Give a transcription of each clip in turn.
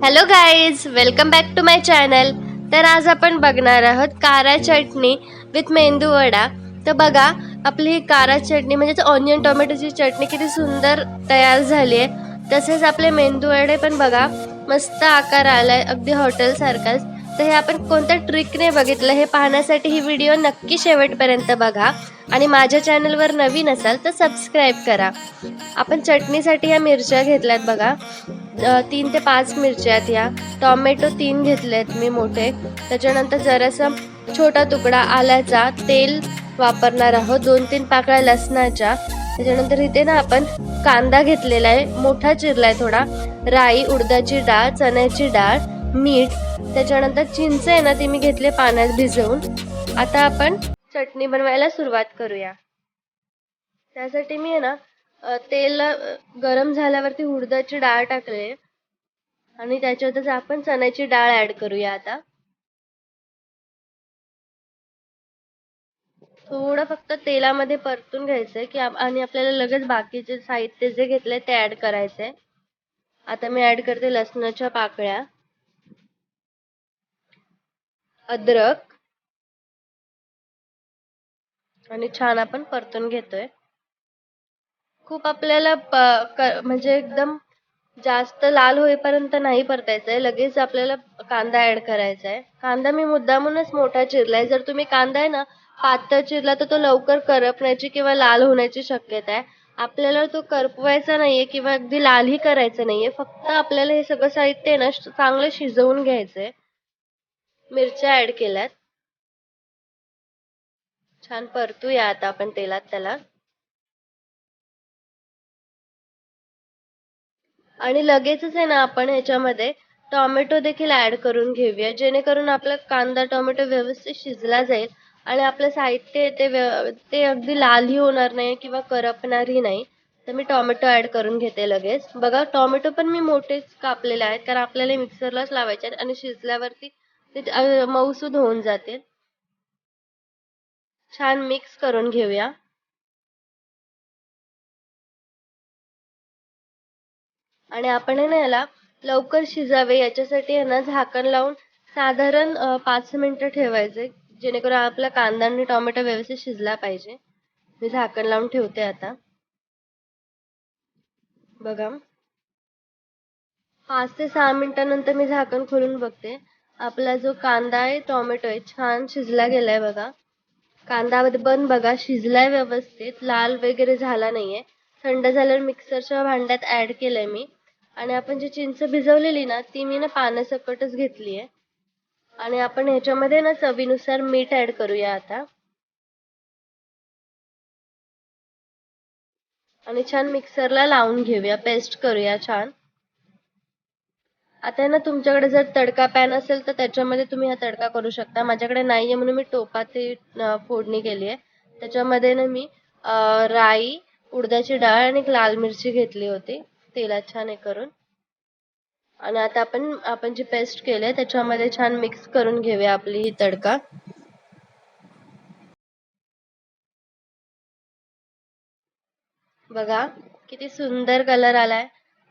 Hello guys, welcome back to my channel. तर आज आपण बघणार आहोत कारा चटणी विथ मेंदू वडा. तर बघा, आपली ही कारा चटणी म्हणजे ऑनियन टोमॅटोची चटणी किती सुंदर तयार झाली आहे. तसेच आपले मेंदू वडे पण बघा, मस्त आकार आलाय, अगदी हॉटेल सारखाच. तर हे आपण कोणत्या ट्रिकने बघितलं हे पाहण्यासाठी ही व्हिडिओ नक्की शेवटपर्यंत बघा. आणि माझ्या चॅनलवर नवीन असाल तर सबस्क्राईब करा. आपण चटणीसाठी या मिरच्या घेतल्यात बघा, 3 ते 5 मिरच्या आहेत. या टोमॅटो 3 घेतलेत मी मोठे. त्याच्यानंतर जरासा छोटा तुकडा आल्याचा, तेल वापरणार आहोत, 2-3 पाकळ्या लसणाच्या. त्याच्यानंतर इथे ना आपण कांदा घेतलेला आहे, मोठा चिरलाय थोडा, राई, उडदाची डाळ, चण्याची डाळ, मीठ. त्याच्यानंतर चिंच आहे ना, ती मी घेतली पाण्यात भिजवून. आता आपण चटणी बनवायला सुरुवात करूया. त्यासाठी मी आहे ना, तेल गरम झाल्यावरती उडदाची डाळ टाकले आणि त्याच्यातच आपण चण्याची डाळ ऍड करूया. आता थोडं फक्त तेलामध्ये परतून घ्यायचंय की आणि आपल्याला लगेच बाकीचे साहित्य जे घेतलंय ते ऍड करायचंय. आता मी ऍड करते लसणाच्या पाकळ्या, अद्रक, आणि छान आपण परतून घेतोय. खूप आपल्याला म्हणजे एकदम जास्त लाल होईपर्यंत नाही परतायचंय. लगेच आपल्याला कांदा ऍड करायचा आहे. कांदा मी मुद्दामूनच मोठा चिरलाय. जर तुम्ही कांदा आहे ना पातळ चिरला तर तो लवकर करपण्याची किंवा लाल होण्याची शक्यता आहे. आपल्याला तो करपवायचा नाहीये किंवा अगदी लालही करायचा नाहीये. फक्त आपल्याला हे सगळं साहित्य आहे ना चांगलं शिजवून घ्यायचंय. मिरच्या ऍड केल्यात, छान परतूया आता आपण तेलात त्याला. आणि लगेचच आहे ना आपण ह्याच्यामध्ये टोमॅटो देखील ऍड करून घेऊया, जेणेकरून आपला कांदा टोमॅटो व्यवस्थित शिजला जाईल आणि आपलं साहित्य आहे ते अगदी लालही होणार नाही किंवा करपणारही नाही. तर मी टोमॅटो ऍड करून घेते लगेच. बघा, टोमॅटो पण मी मोठेच कापलेले आहेत, कारण आपल्याला मिक्सरलाच लावायचे आहेत आणि शिजल्यावरती ते मऊसूद होऊन जाते. छान मिक्स करून घेऊया. आणि आपण आहे ना याला लवकर शिजावे याच्यासाठी आहे ना झाकण लावून साधारण 5 मिनिटं ठेवायचे, जेणेकरून आपला कांदा आणि टोमॅटो व्यवस्थित शिजला पाहिजे. मी झाकण लावून ठेवते आता. बघा, 5 ते 6 मिनिटांनंतर मी झाकण खोलून बघते. आपला जो कांदा आहे टोमॅटो आहे छान शिजला गेलाय बघा. कांदा पण बघा शिजलाय व्यवस्थित, लाल वगैरे झाला नाहीये. थंड झाल्यावर मिक्सरच्या भांड्यात ऍड केलंय मी. आणि आपण जी चिंच भिजवलेली ना ती मी ना पाण्यासकटच घेतलीये. आणि आपण ह्याच्यामध्ये ना चवीनुसार मीठ ऍड करूया आता. आणि छान मिक्सरला लावून घेऊया, पेस्ट करूया छान. आता ना तुमच्याकडे जर तडका पॅन असेल तर त्याच्यामध्ये तुम्ही हा तडका करू शकता. माझ्याकडे नाहीये म्हणून मी टोपात फोडणी केली आहे. त्याच्यामध्ये ना मी राई, उडदाची डाळ आणि एक लाल मिरची घेतली होती, तेलात छान हे करून. आणि आता आपण जी पेस्ट केली आहे त्याच्यामध्ये छान मिक्स करून घेऊया आपली ही तडका. बघा किती सुंदर कलर आलाय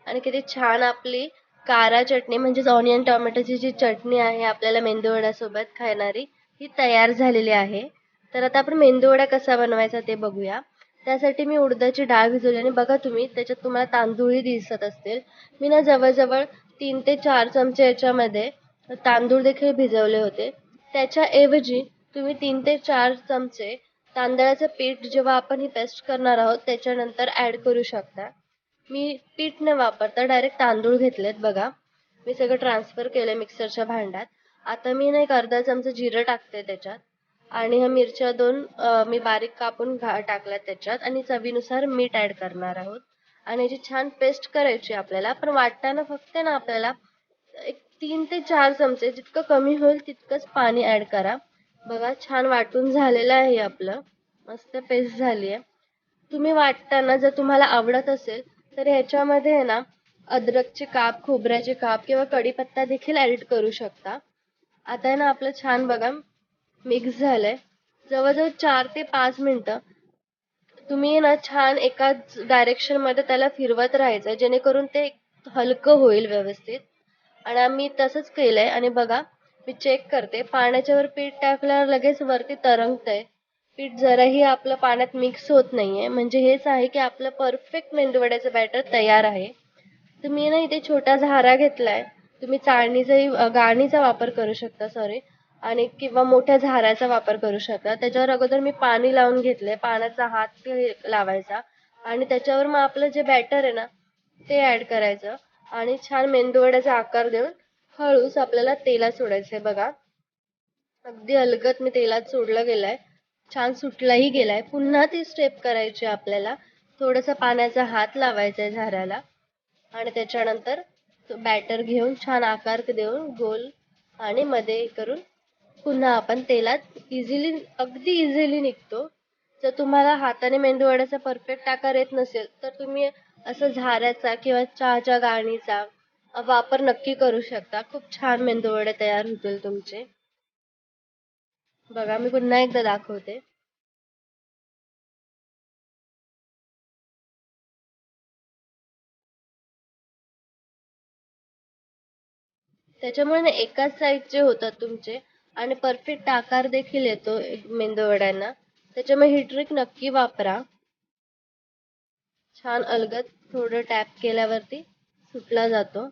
आणि किती छान आपली कारा चटणी म्हणजेच ऑनियन टोमॅटोची जी चटणी आहे आपल्याला मेंदूवडा सोबत खाणारी, ही तयार झालेली आहे. तर आता आपण मेंदूवडा कसा बनवायचा ते बघूया. त्यासाठी मी उडदाची डाळ भिजवली आणि बघा तुम्ही त्याच्यात तुम्हाला तांदूळही दिसत असतील. मी ना जवळजवळ 3 ते 4 चमचे याच्यामध्ये तांदूळ देखील भिजवले होते. त्याच्याऐवजी तुम्ही 3 ते 4 चमचे तांदळाचं पीठ जेव्हा आपण ही पेस्ट करणार आहोत त्याच्यानंतर ऍड करू शकता. मी पीठ न वापरता डायरेक्ट तांदूळ घेतलेत बघा. मी सगळं ट्रान्सफर केलंय मिक्सरच्या भांड्यात. आता मी ना एक अर्धा चमचा जिरं टाकते त्याच्यात. आणि ह्या मिरच्या 2 मी बारीक कापून टाकल्यात त्याच्यात. आणि चवीनुसार मीठ ऍड करणार आहोत. आणि याची छान पेस्ट करायची आपल्याला. पण वाटताना फक्त ना आपल्याला एक 3 ते 4 चमचे, जितकं कमी होईल तितकंच पाणी ऍड करा. बघा छान वाटून झालेलं आहे आपलं, मस्त पेस्ट झाली आहे. तुम्ही वाटताना जर तुम्हाला आवडत असेल तर ह्याच्यामध्ये आहे ना अद्रकचे काप, खोबऱ्याचे काप किंवा कढीपत्ता देखील ऍड करू शकता. आता आहे ना आपलं छान बघा मिक्स झालंय. जवळजवळ 4 ते 5 मिनिटं तुम्ही ना छान एकाच डायरेक्शन मध्ये त्याला फिरवत राहायचं, जेणेकरून ते हलकं होईल व्यवस्थित. आणि आम्ही तसंच केलंय. आणि बघा, मी चेक करते, पाण्याच्या वर पीठ टाकल्यावर लगेच वरती तरंगतंय. पीठ जराही आपलं पाण्यात मिक्स होत नाहीये. म्हणजे हेच आहे की आपलं परफेक्ट मेंदूवड्याचं बॅटर तयार आहे. तर मी ना इथे छोटा झारा घेतलाय. तुम्ही चाळणीचाही गाळणीचा वापर करू शकता, सॉरी. आणि किंवा मोठ्या झाऱ्याचा वापर करू शकता. त्याच्यावर अगोदर मी पाणी लावून घेतलंय. पाण्याचा हात लावायचा आणि त्याच्यावर मग आपलं जे बॅटर आहे ना, ते ऍड करायचं आणि छान मेंदूवड्याचा आकार देऊन हळूच आपल्याला तेलात सोडायचंय. बघा, अगदी अलगद मी तेलात सोडला गेलाय. छान सुटलाही गेलाय. पुन्हा ती स्टेप करायची आपल्याला. थोडासा पाण्याचा हात लावायचा झाऱ्याला आणि त्याच्यानंतर तो बॅटर घेऊन छान आकार देऊन गोल आणि मध्ये करून पुन्हा आपण तेलात अगदी इझिली निघतो. जर तुम्हाला हाताने मेंदू वड्याचा परफेक्ट आकार येत नसेल तर तुम्ही असं झाऱ्याचा किंवा चहाच्या गाळणीचा वापर नक्की करू शकता. खूप छान मेंदू वडे तयार होतील तुमचे. बघा, मी पुन्हा एकदा दाखवते. त्याच्यामुळे ना एकाच साईजचे होतात तुमचे आणि परफेक्ट आकार देखील येतो मेंदू वड्यांना. त्याच्यामुळे ही ट्रिक नक्की वापरा. छान अलगद थोडं टॅप केल्यावरती सुटला जातो.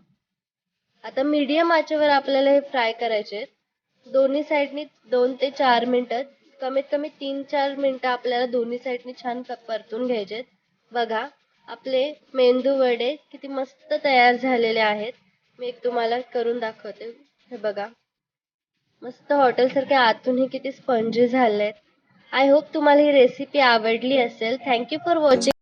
आता मीडियम आचेवर आपल्याला हे फ्राय करायचे आहेत. दोन्ही साईडनी 2 ते 4 मिनिटं, कमीत कमी 3-4 मिनिटं आपल्याला दोन्ही साईडनी छान परतून घ्यायचे आहेत. बघा, आपले मेंदू वडे किती मस्त तयार झालेले आहेत. मी एक तुम्हाला करून दाखवते. हे बघा, मस्त हॉटेलसारखे आतूनही किती स्पंजी झालेत. आय होप तुम्हाला ही रेसिपी आवडली असेल. Thank you for watching.